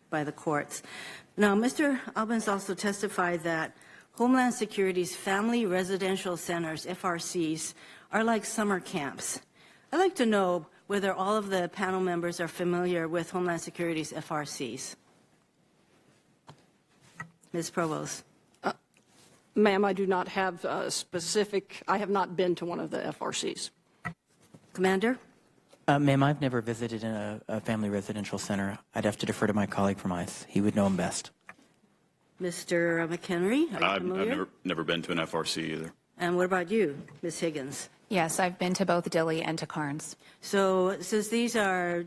by the courts. Now, Mr. Albans also testified that Homeland Security's family residential centers, FRCs, are like summer camps. I'd like to know whether all of the panel members are familiar with Homeland Security's FRCs. Ms. Provost. Ma'am, I do not have I have not been to one of the FRCs. Commander? Ma'am, I've never visited a family residential center. I'd have to defer to my colleague from ICE. He would know them best. Mr. McHenry, are you familiar? I've never been to an FRC either. And what about you, Ms. Higgins? Yes, I've been to both Dilley and to Carnes. So since these are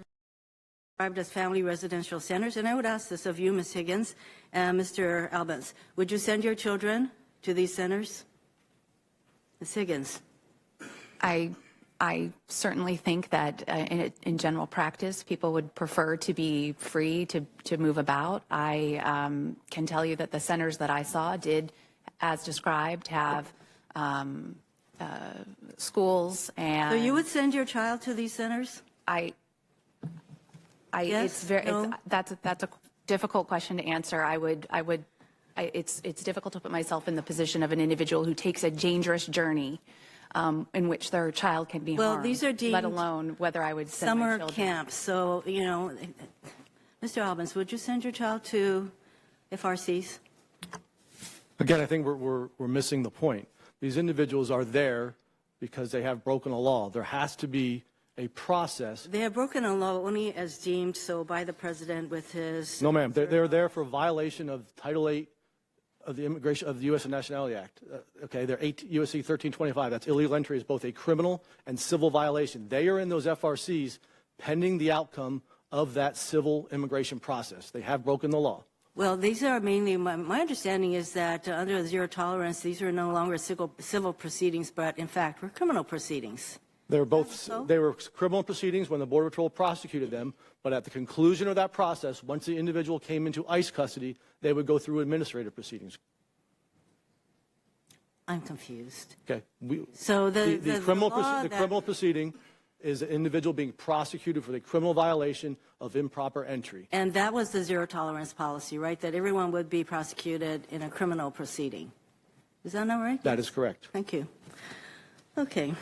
described as family residential centers, and I would ask this of you, Ms. Higgins and Mr. Albans, would you send your children to these centers? Ms. Higgins. I certainly think that in general practice, people would prefer to be free to move about. I can tell you that the centers that I saw did, as described, have schools and. So you would send your child to these centers? Yes? That's a difficult question to answer. It's difficult to put myself in the position of an individual who takes a dangerous journey in which their child can be harmed. Well, these are deemed let alone whether I would send my children. summer camps. So, you know, Mr. Albans, would you send your child to FRCs? Again, I think we're missing the point. These individuals are there because they have broken a law. There has to be a process. They have broken a law only as deemed so by the president with his. No, ma'am. They're there for violation of Title VIII of the Immigration of the U.S. and Nationality Act. Okay, they're U.S.C. 1325. That's illegal entry is both a criminal and civil violation. They are in those FRCs pending the outcome of that civil immigration process. They have broken the law. Well, these are mainly, my understanding is that under zero tolerance, these are no longer civil proceedings, but in fact were criminal proceedings. They were criminal proceedings when the Border Patrol prosecuted them, but at the conclusion of that process, once the individual came into ICE custody, they would go through administrative proceedings. I'm confused. Okay. So the criminal proceeding is an individual being prosecuted for the criminal violation of improper entry. And that was the zero tolerance policy, right? That everyone would be prosecuted in a criminal proceeding. Is that not right? That is correct. Thank you. Okay.